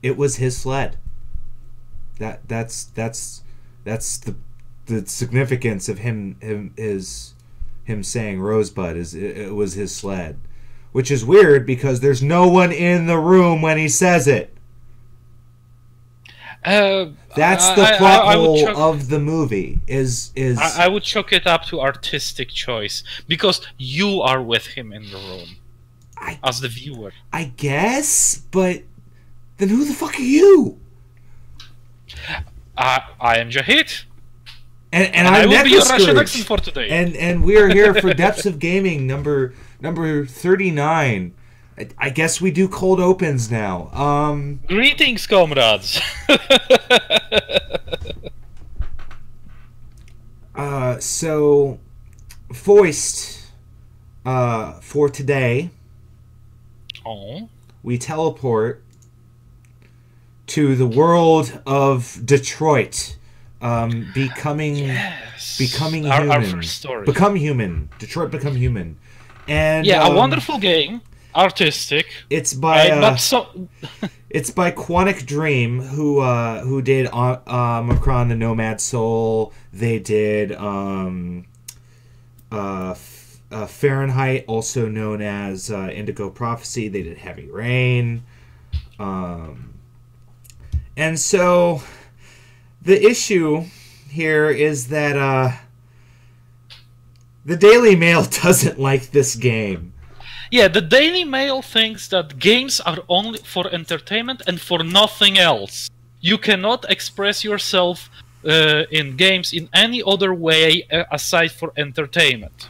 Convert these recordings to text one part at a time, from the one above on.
It was his sled. That's the significance of him saying Rosebud is it was his sled, which is weird because there's no one in the room when he says it. That's the plot hole of the movie. I would chalk it up to artistic choice because you are with him in the room as the viewer. I guess, but then who the fuck are you? I am Jahith. And I will be your Russian Necroscourge. accent for today. And we are here for Depths of Gaming number 39. I guess we do cold opens now. Greetings, comrades. So Foist for today. Oh. We teleport to the world of Detroit. Becoming human. Our first story. Become human. Detroit Become Human. And yeah, a wonderful game. Artistic. It's by it's by Quantic Dream, who did Macron the Nomad Soul. They did Fahrenheit, also known as Indigo Prophecy. They did Heavy Rain. And so the issue here is that the Daily Mail doesn't like this game. Yeah, the Daily Mail thinks that games are only for entertainment and for nothing else. You cannot express yourself in games in any other way aside for entertainment.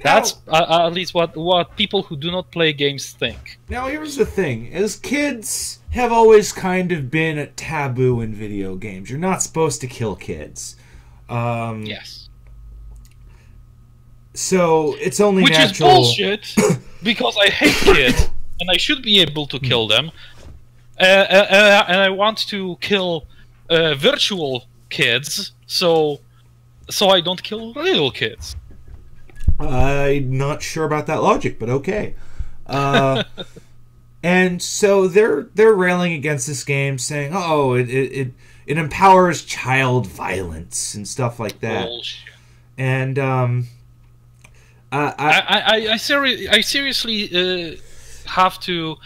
That's at least what people who do not play games think. Now, here's the thing. As kids have always kind of been a taboo in video games. You're not supposed to kill kids. Yes. So, it's only natural... Which is bullshit, because I hate kids, and I should be able to kill them. And I want to kill virtual kids, so I don't kill little kids. I'm not sure about that logic, but okay. And so they're railing against this game, saying, "Oh, it empowers child violence and stuff like that." Bullshit. And I seriously have to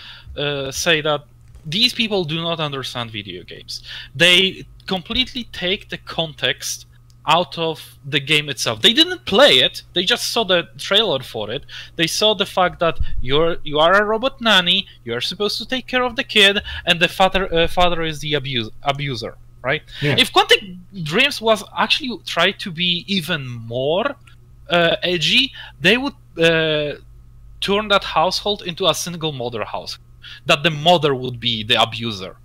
say that these people do not understand video games. They completely take the context out of the game itself. They didn't play it. They just saw the trailer for it. They saw the fact that you are a robot nanny. You are supposed to take care of the kid, and the father is the abuser, right? Yeah. If Quantic Dreams was actually tried to be even more edgy, they would turn that household into a single mother house. That the mother would be the abuser.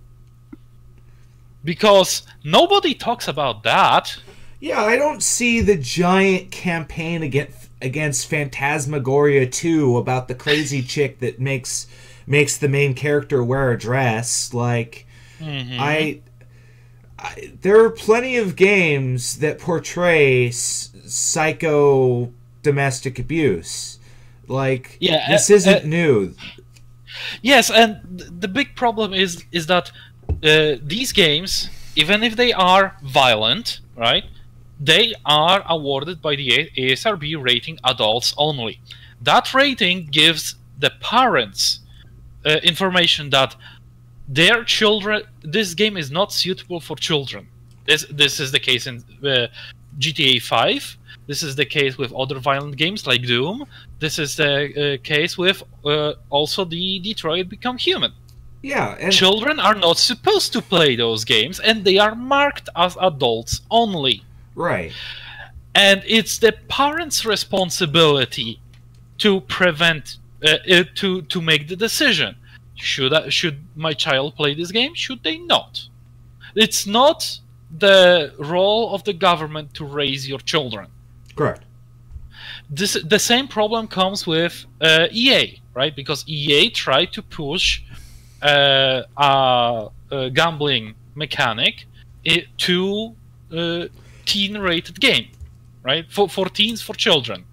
Because nobody talks about that. Yeah, I don't see the giant campaign against Phantasmagoria 2 about the crazy chick that makes the main character wear a dress. Like, there are plenty of games that portray psycho domestic abuse. Like, yeah, this isn't new. Yes, and the big problem is that these games, even if they are violent, right, they are awarded by the ASRB rating adults only. That rating gives the parents information that their children, this game is not suitable for children. This is the case in GTA 5. This is the case with other violent games like Doom. This is the case with also the Detroit Become Human. Yeah, and children are not supposed to play those games, and they are marked as adults only. Right. And it's the parents' responsibility to prevent, to make the decision. Should my child play this game? Should they not? It's not the role of the government to raise your children. Correct. The same problem comes with EA, right? Because EA tried to push a gambling mechanic to teen-rated game, right? For teens, for children.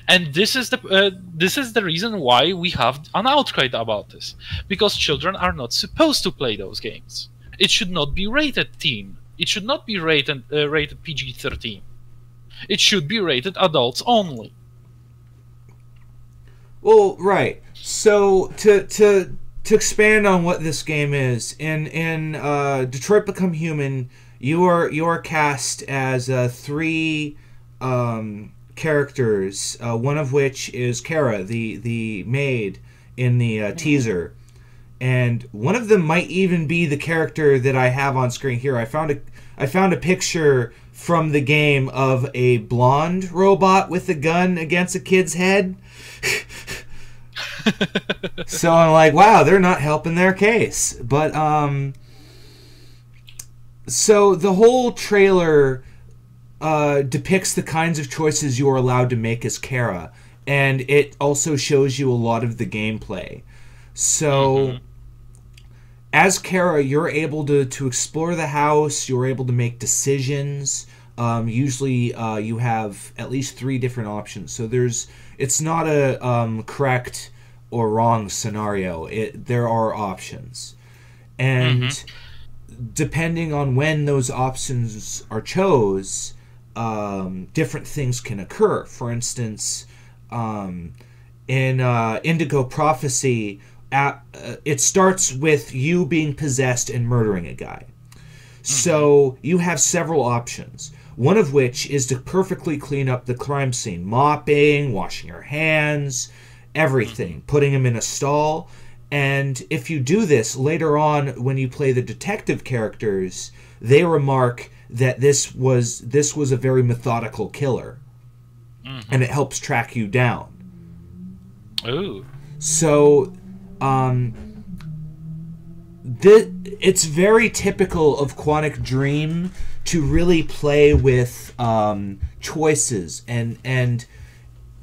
And this is the reason why we have an outcry about this, because children are not supposed to play those games. It should not be rated teen. It should not be rated PG-13. It should be rated adults only. Well, right. So to expand on what this game is, in Detroit Become Human, you are cast as three characters. One of which is Kara, the maid in the teaser, and one of them might even be the character that I have on screen here. I found a picture from the game of a blonde robot with a gun against a kid's head. So I'm like, wow, they're not helping their case. But so the whole trailer depicts the kinds of choices you are allowed to make as Kara, and it also shows you a lot of the gameplay. So as Kara, you're able to explore the house, you're able to make decisions. Usually you have at least 3 different options. So it's not a correct or wrong scenario. There are options. And depending on when those options are chose, different things can occur. For instance, in Indigo Prophecy, it starts with you being possessed and murdering a guy. So you have several options, one of which is to perfectly clean up the crime scene, mopping, washing your hands, everything, putting him in a stall. And if you do this later on, when you play the detective characters, they remark that this was a very methodical killer, and it helps track you down. Ooh. So it's very typical of Quantic Dream to really play with choices, and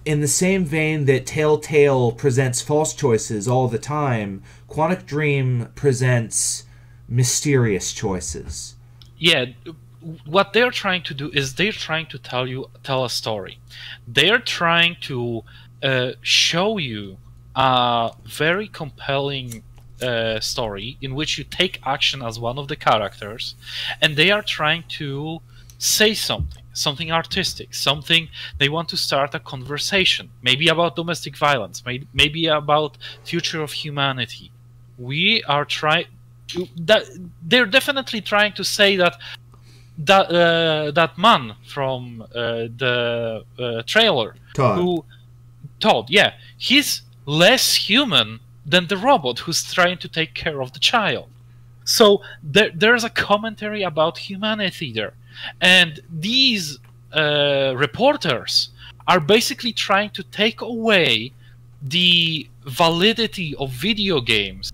in the same vein that Telltale presents false choices all the time, Quantic Dream presents mysterious choices. Yeah, what they're trying to do is they're trying to tell a story. They're trying to show you a very compelling story in which you take action as one of the characters, and they are trying to say something artistic, something. They want to start a conversation, maybe about domestic violence, maybe about future of humanity. We are trying that. They're definitely trying to say that man from the trailer, Todd, yeah, he's less human than the robot who's trying to take care of the child. So there's a commentary about humanity there. And these reporters are basically trying to take away the validity of video games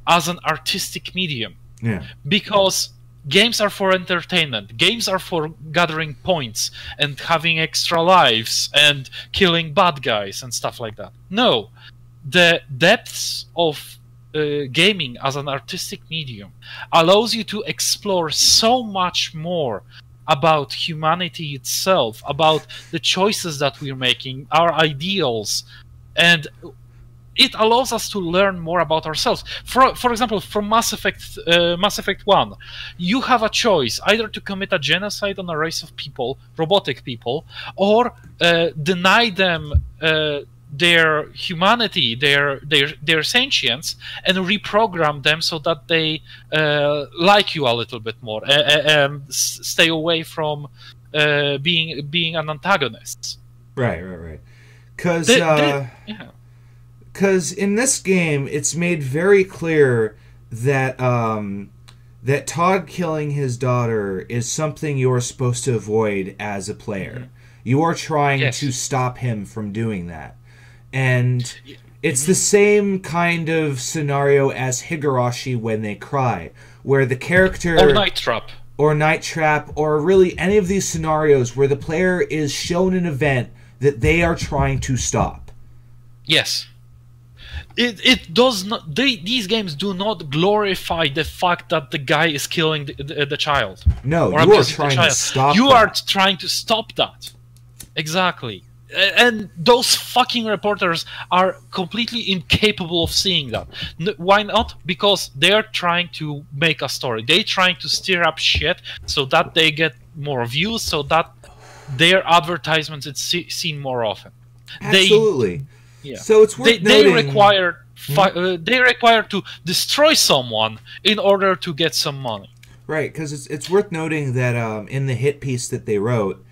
as an artistic medium. Yeah. Because games are for entertainment. Games are for gathering points and having extra lives and killing bad guys and stuff like that. No. The depths of gaming as an artistic medium allows you to explore so much more about humanity itself, about the choices that we're making, our ideals, and it allows us to learn more about ourselves. For example, from Mass Effect 1, you have a choice either to commit a genocide on a race of people, robotic people, or deny them their humanity, their sentience, and reprogram them so that they like you a little bit more, stay away from being an antagonist. Right. Because in this game, it's made very clear that that Todd killing his daughter is something you're supposed to avoid as a player. You are trying to stop him from doing that. And it's the same kind of scenario as Higurashi When They Cry, where the character... Or Night Trap. Or Night Trap, or really any of these scenarios where the player is shown an event that they are trying to stop. Yes. It does not... These games do not glorify the fact that the guy is killing the child. No, you are trying to stop You are trying to stop that. Exactly. And those fucking reporters are completely incapable of seeing that. Why not? Because they're trying to make a story. They're trying to stir up shit so that they get more views, so that their advertisements is seen more often. Absolutely. Yeah. So it's worth noting... They require to destroy someone in order to get some money. Right, because it's worth noting that in the hit piece that they wrote,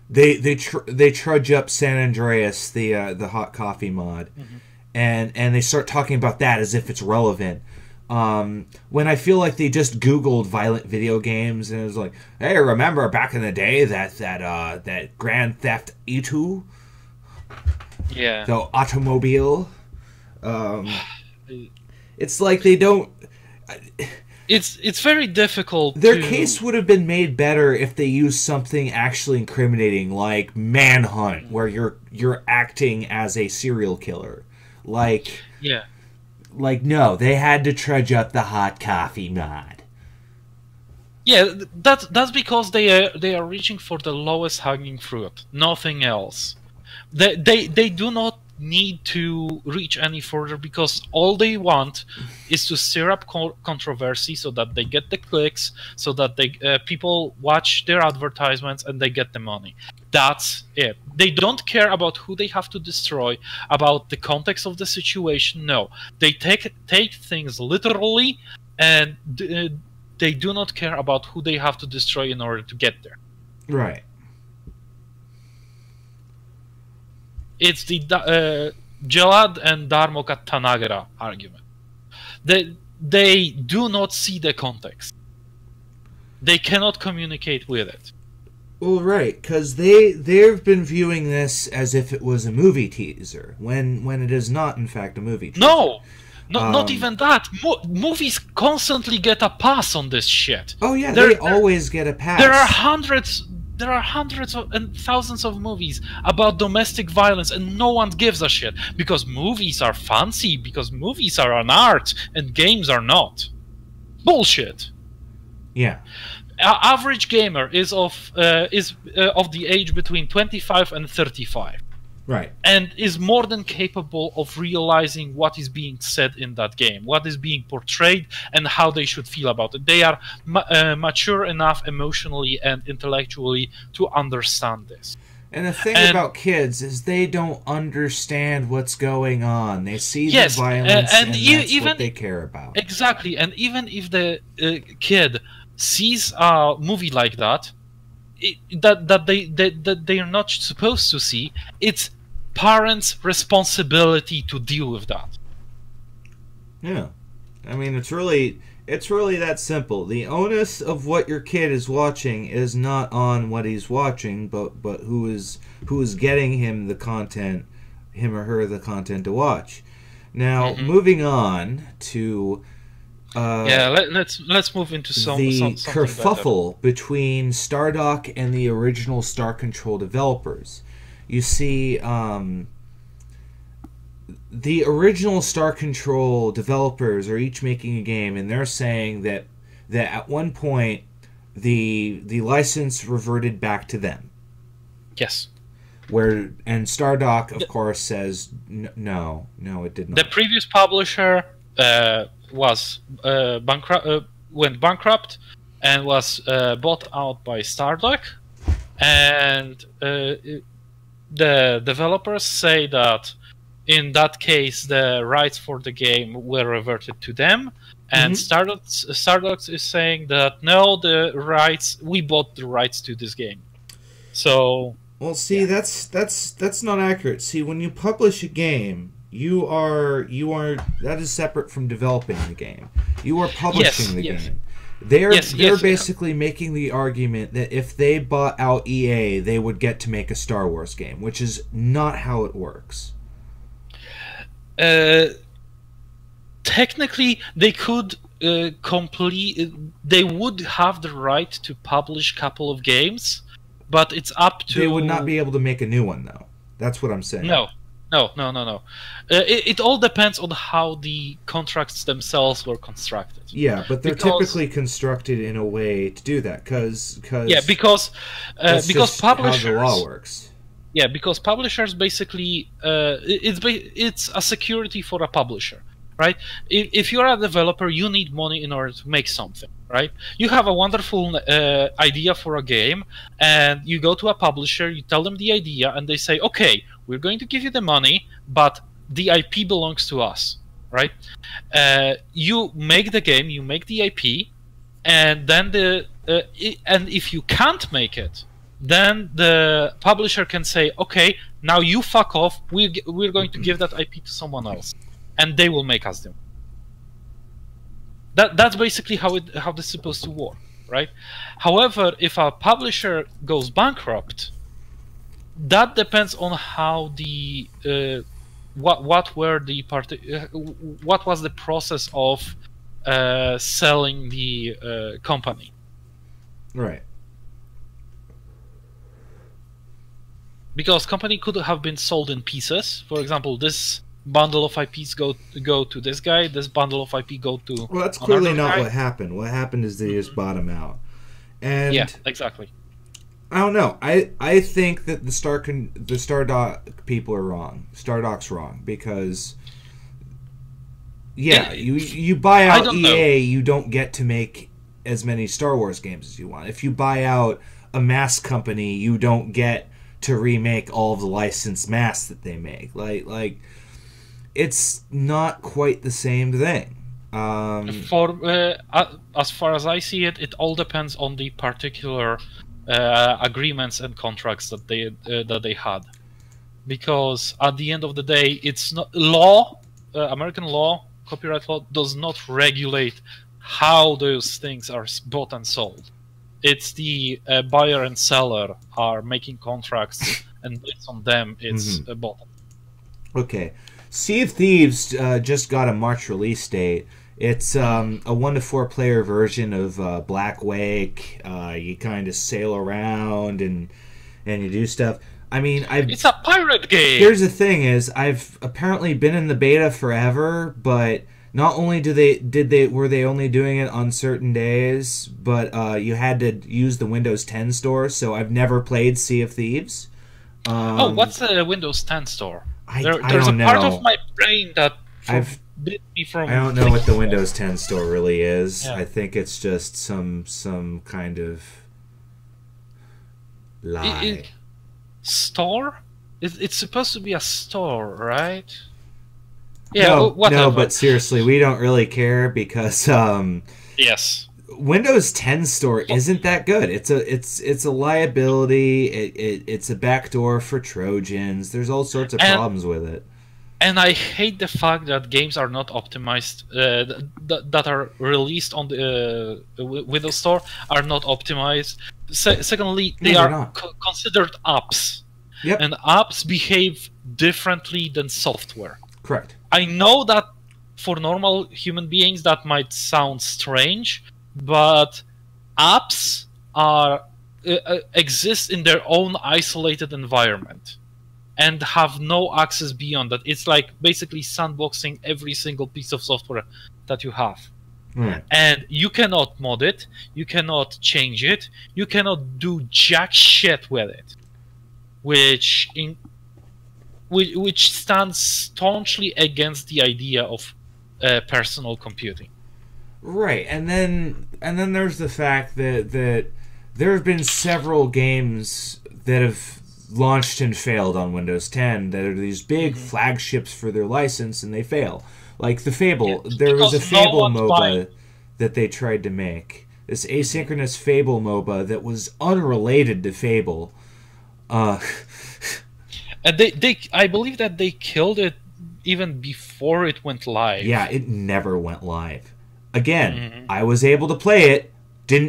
they trudge up San Andreas, the hot coffee mod, and they start talking about that as if it's relevant. When I feel like they just Googled violent video games and it was like, hey, remember back in the day that Grand Theft Auto, yeah, the automobile. It's like they don't. It's very difficult. Their case would have been made better if they used something actually incriminating, like Manhunt, where you're acting as a serial killer. Like, yeah, like no, they had to trudge up the hot coffee mod. Yeah, that's because they are reaching for the lowest hanging fruit, nothing else. They do not need to reach any further because all they want is to stir up controversy so that they get the clicks, so that people watch their advertisements and they get the money. That's it. They don't care about who they have to destroy, about the context of the situation. No, they take things literally, and they do not care about who they have to destroy in order to get there. Right. It's the Jalad and Dharmokat Tanagara argument. They do not see the context. They cannot communicate with it. Well, right, because they've been viewing this as if it was a movie teaser, when it is not, in fact, a movie teaser. No! Not even that. Movies constantly get a pass on this shit. Oh yeah, they always get a pass. There are hundreds and thousands of movies about domestic violence, and no one gives a shit because movies are fancy, because movies are an art and games are not. Bullshit. Yeah. Average gamer is of the age between 25 and 35. Right. And is more than capable of realizing what is being said in that game, what is being portrayed, and how they should feel about it. They are mature enough emotionally and intellectually to understand this. And the thing about kids is they don't understand what's going on. They see the violence and that's what they care about. Exactly. And even if the kid sees a movie like that, that they are not supposed to see, it's parents' responsibility to deal with that. Yeah, I mean it's really that simple. The onus of what your kid is watching is not on what he's watching, but who is getting him the content, him or her the content to watch. Now, moving on to. Let's move into the kerfuffle between Stardock and the original Star Control developers. You see, the original Star Control developers are each making a game, and they're saying that at one point the license reverted back to them. Yes. And Stardock, of course, says no, it did not. The previous publisher was went bankrupt and was bought out by Stardock, and the developers say that in that case the rights for the game were reverted to them, and Stardock is saying that no, we bought the rights to this game. So well, see, that's not accurate. See, when you publish a game, you are that is separate from developing the game. You are publishing the game. They're basically making the argument that if they bought out EA, they would get to make a Star Wars game, which is not how it works. Technically, they could they would have the right to publish a couple of games, but it's up to. They would not be able to make a new one, though. That's what I'm saying. No, No. It all depends on how the contracts themselves were constructed. Yeah, but they're typically constructed in a way to do that, because because publishers, how the law works. Yeah, because publishers basically it's a security for a publisher, right? If you're a developer, you need money in order to make something, right? You have a wonderful idea for a game, and you go to a publisher, you tell them the idea, and they say, okay, we're going to give you the money, but the IP belongs to us, right? You make the game, you make the IP, and then and if you can't make it, then the publisher can say, okay, now you fuck off, we're going to give that IP to someone else, and they will make us do. That's basically how this is supposed to work, right? However, if a publisher goes bankrupt, that depends on how the what was the process of selling the company. Right. Because company could have been sold in pieces. For example, this bundle of IPs go to this guy, this bundle of IP go to. Well, that's clearly not what happened. What happened is they just bought him out. And yeah, exactly. I don't know. I think that the Stardock people are wrong. Stardoc's wrong, because you buy out EA, you don't get to make as many Star Wars games as you want. If you buy out a mass company, you don't get to remake all of the licensed mass that they make. Like it's not quite the same thing. As far as I see it, it all depends on the particular agreements and contracts that they had, because at the end of the day, it's not law. American law, copyright law, does not regulate how those things are bought and sold. It's the buyer and seller are making contracts, and based on them, it's bought. Okay, Sea of Thieves just got a March release date. It's a 1 to 4 player version of Black Wake. You kind of sail around and you do stuff. I mean, it's a pirate game. Here's the thing: is I've apparently been in the beta forever, but not only were they only doing it on certain days, but you had to use the Windows 10 store. So I've never played Sea of Thieves. What's the Windows 10 store? There's don't a part know. of my brain that I don't know what the Windows 10 store really is. Yeah. I think it's just some kind of lie. Store? It's supposed to be a store, right? Yeah, no, but seriously, we don't really care, because yes, Windows 10 store isn't that good. It's a liability. It's a backdoor for Trojans. There's all sorts of problems with it. And I hate the fact that games are not optimized, that are released on the Windows Store are not optimized. Secondly, they are considered apps. Yep. And apps behave differently than software. Correct. I know that for normal human beings that might sound strange, but apps exist in their own isolated environment and have no access beyond that. It's like basically sandboxing every single piece of software that you have. And you cannot mod it, you cannot change it, you cannot do jack shit with it, which stands staunchly against the idea of personal computing. Right, and then there's the fact that there have been several games that have launched and failed on Windows 10 that are these big flagships for their license, and they fail. Like the Fable, there was a Fable MOBA that they tried to make. This asynchronous Fable MOBA that was unrelated to Fable. And I believe that they killed it even before it went live. Yeah, it never went live. Again, I was able to play it,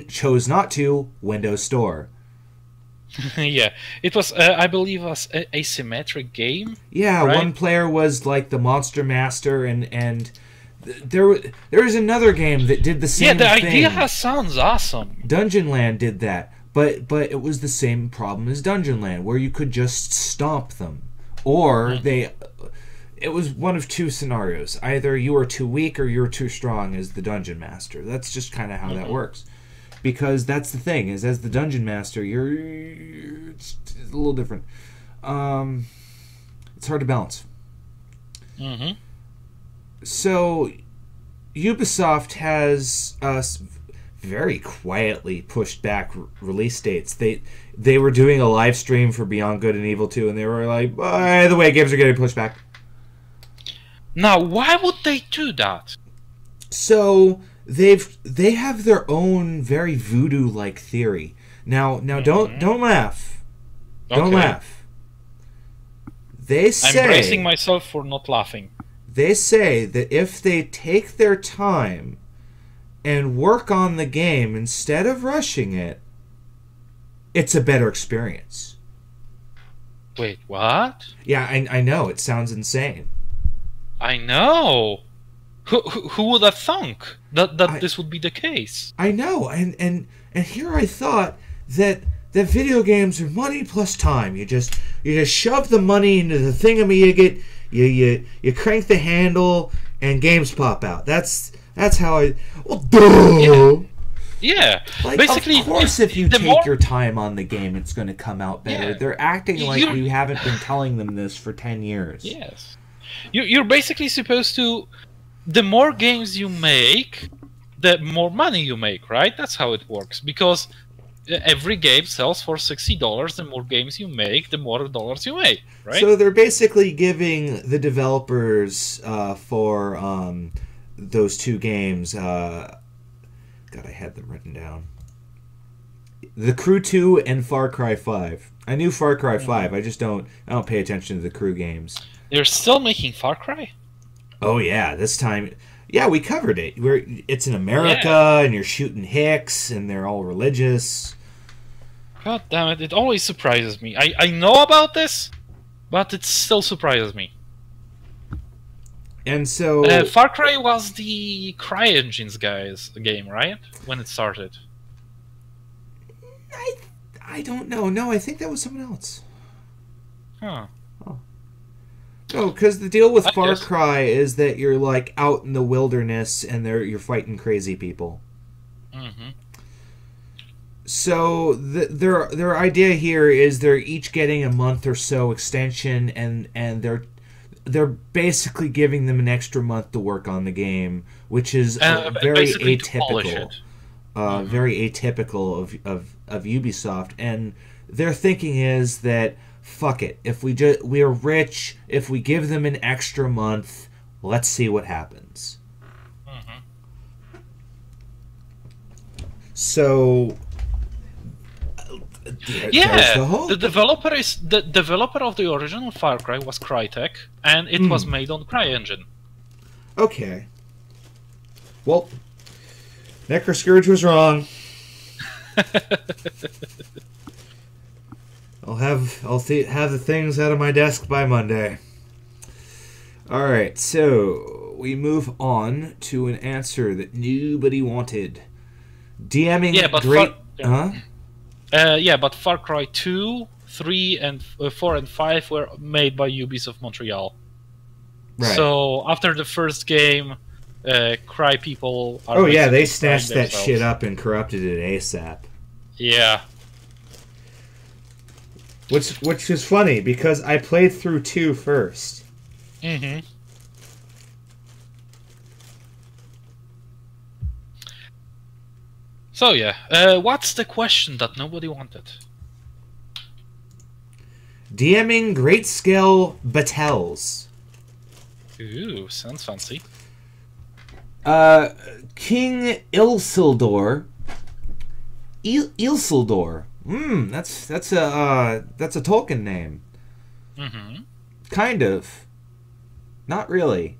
chose not to, Windows Store. Yeah, it was, I believe, an asymmetric game. Yeah, right? One player was like the Monster Master, and there was another game that did the same thing. Yeah, the idea sounds awesome. Dungeon Land did that, but it was the same problem as Dungeon Land, where you could just stomp them or it was one of two scenarios. Either you are too weak or you're too strong as the dungeon master. That's just kind of how that works. Because that's the thing, is as the dungeon master, it's a little different. It's hard to balance. So, Ubisoft has very quietly pushed back release dates. They were doing a live stream for Beyond Good and Evil 2, and they were like, by the way, games are getting pushed back. Now, why would they do that? So they have their own very voodoo-like theory. Now don't laugh. Don't laugh. They say, I'm bracing myself for not laughing. They say that if they take their time and work on the game instead of rushing it, it's a better experience. Wait, what? Yeah, I know. It sounds insane. I know. Who would have thunk that this would be the case? I know, and here I thought that video games are money plus time. You just shove the money into the thingamajigget, you crank the handle, and games pop out. That's how I. Well, duh. Yeah. Like, basically, of course, if you take your time on the game, it's going to come out better. Yeah. They're acting like we haven't been telling them this for 10 years. Yes. You're basically supposed to. The more games you make, the more money you make, right? That's how it works. Because every game sells for $60. The more games you make, the more dollars you make, right? So they're basically giving the developers for those two games. God, I had them written down. The Crew 2 and Far Cry 5. I knew Far Cry 5. I don't pay attention to the Crew games. They're still making Far Cry? Oh yeah, this time, yeah, we covered it. It's in America, and you're shooting hicks, and they're all religious. God damn it! It always surprises me. I know about this, but it still surprises me. And so, Far Cry was the CryEngine's guys game, right? When it started. I don't know. No, I think that was someone else. Huh. Oh, because the deal with Far Cry is that you're like out in the wilderness and you're fighting crazy people. So their idea here is they're each getting a month or so extension, and they're basically giving them an extra month to work on the game, which is very atypical. Very atypical of Ubisoft, and their thinking is that. Fuck it. If we are rich, if we give them an extra month, let's see what happens. So, the developer of the original Far Cry was Crytek, and it was made on CryEngine. Okay. Well, Necroscourge was wrong. I'll have the things out of my desk by Monday. All right, so we move on to an answer that nobody wanted. DMing but Far Cry 2, 3, and 4 and 5 were made by Ubisoft Montreal. Right. So after the first game, Cry people are. Oh yeah, they snatched that shit up and corrupted it ASAP. Yeah. Which is funny, because I played through 2 first. So yeah, what's the question that nobody wanted? DMing great scale battles. Ooh, sounds fancy. King Ilsildor. Ilsildor. That's a Tolkien name. Kind of. Not really.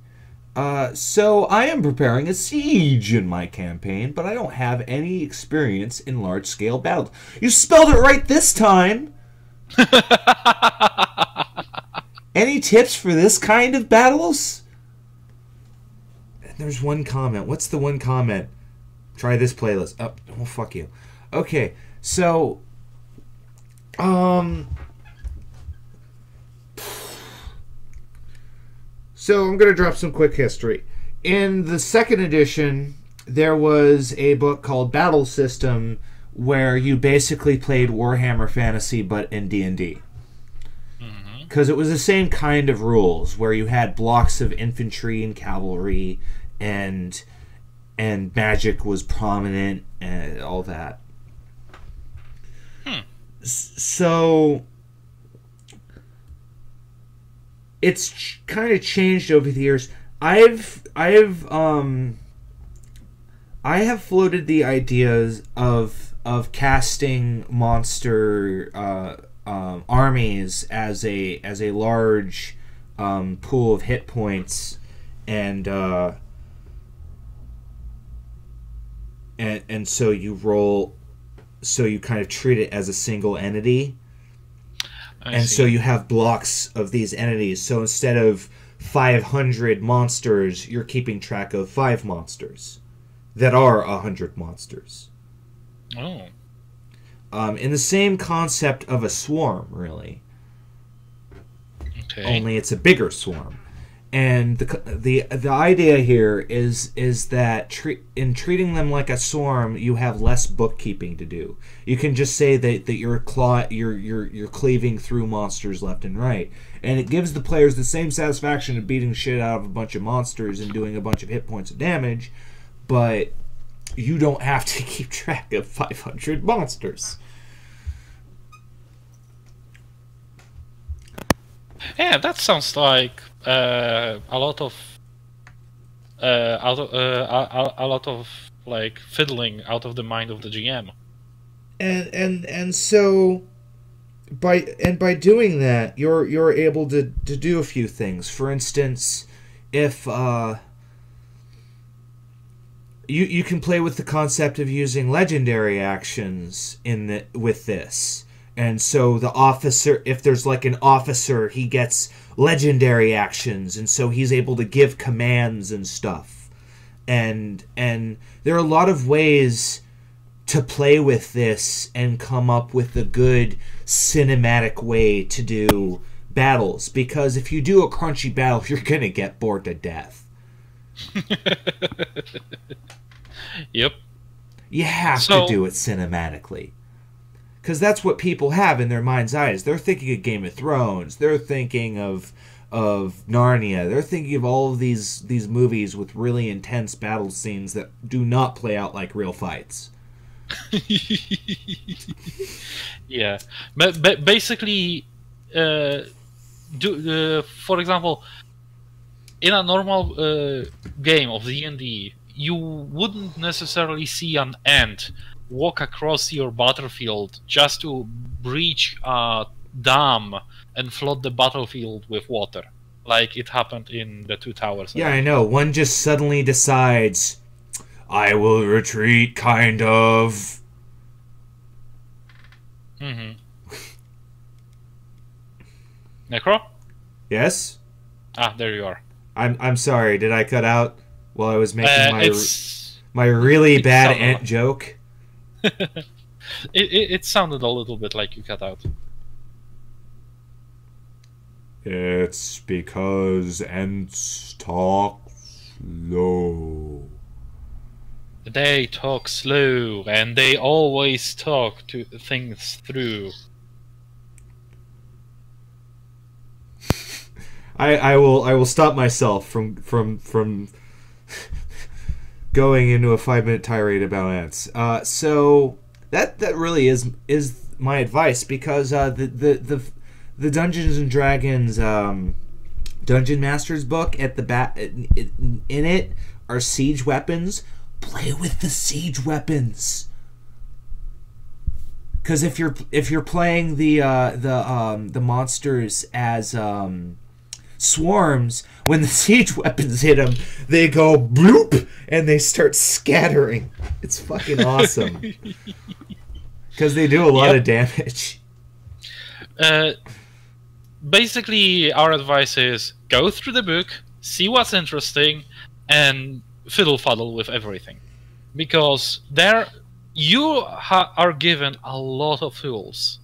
So I am preparing a siege in my campaign, but I don't have any experience in large-scale battles. You spelled it right this time! Any tips for this kind of battles? There's one comment. What's the one comment? Try this playlist. Oh, well, fuck you. Okay, so... So I'm going to drop some quick history. In the second edition, there was a book called Battle System where you basically played Warhammer Fantasy but in D&D. Because it was the same kind of rules where you had blocks of infantry and cavalry and magic was prominent and all that. So it's kind of changed over the years. I have floated the ideas of casting monster armies as a large pool of hit points and so you roll, so you kind of treat it as a single entity. I see. So you have blocks of these entities. So instead of 500 monsters, you're keeping track of 5 monsters that are 100 monsters. Oh. In the same concept of a swarm, really. Okay. Only it's a bigger swarm. And the idea here is that in treating them like a swarm, you have less bookkeeping to do. You can just say that you're cleaving through monsters left and right, and it gives the players the same satisfaction of beating shit out of a bunch of monsters and doing a bunch of hit points of damage, but you don't have to keep track of 500 monsters. Yeah, that sounds like a lot of like fiddling out of the mind of the GM. And so by doing that, you're able to do a few things. For instance, if you can play with the concept of using legendary actions with this. And so the officer, if there's like an officer, he gets legendary actions, and so he's able to give commands and stuff. And there are a lot of ways to play with this and come up with a good cinematic way to do battles. Because if you do a crunchy battle, you're going to get bored to death. Yep. You have to do it cinematically. Because that's what people have in their mind's eyes. They're thinking of Game of Thrones. They're thinking of Narnia. They're thinking of all of these movies with really intense battle scenes that do not play out like real fights. Yeah, but basically, for example, in a normal game of D&D, you wouldn't necessarily see an ant walk across your battlefield just to breach a dam and flood the battlefield with water, like it happened in the Two Towers. Yeah, I know. One just suddenly decides, I will retreat, kind of. Mm-hmm. Necro? Yes? Ah, there you are. I'm sorry, did I cut out while I was making my really bad ant joke? It sounded a little bit like you cut out. It's because ants talk slow. They talk slow, and they always talk to things through. I will stop myself from going into a 5-minute tirade about ants. So that really is my advice, because the Dungeons and Dragons Dungeon Masters book at the back in it are siege weapons. Play with the siege weapons, because if you're playing the monsters as swarms, when the siege weapons hit them, they go bloop and they start scattering. It's fucking awesome, because they do a lot of damage. Basically, our advice is go through the book, see what's interesting, and fiddle faddle with everything, because there you are given a lot of tools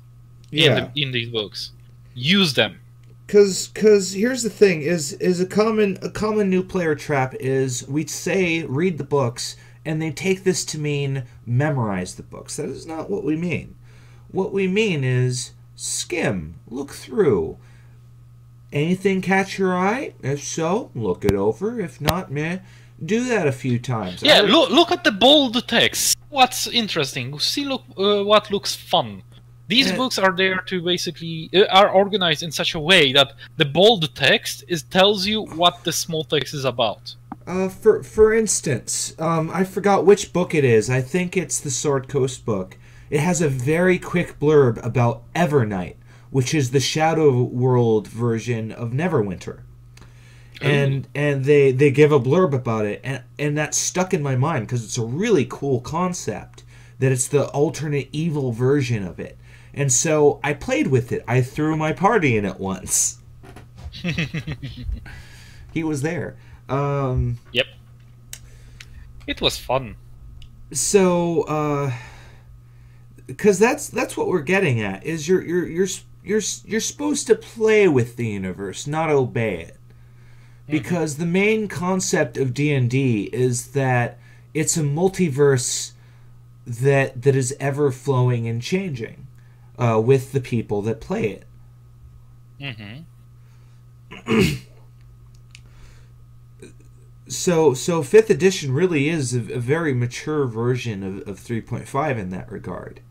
in these books. Use them. Cause here's the thing: is a common new player trap is we say read the books, and they take this to mean memorize the books. That is not what we mean. What we mean is skim, look through. Anything catch your eye? If so, look it over. If not, meh. Do that a few times. Yeah, look at the bold text. What's interesting? See, what looks fun. These books are there to basically are organized in such a way that the bold text tells you what the small text is about. For instance, I forgot which book it is. I think it's the Sword Coast book. It has a very quick blurb about Evernight, which is the Shadow World version of Neverwinter. And they give a blurb about it, and that stuck in my mind because it's a really cool concept that it's the alternate evil version of it. And so I played with it. I threw my party in it once. He was there. Yep. It was fun. So, because that's what we're getting at is you're supposed to play with the universe, not obey it. Because the main concept of D&D is that it's a multiverse that is ever flowing and changing with the people that play it. So 5th edition really is a very mature version of 3.5 in that regard.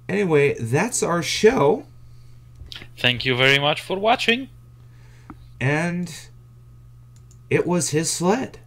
Anyway, that's our show. Thank you very much for watching. And it was his sled.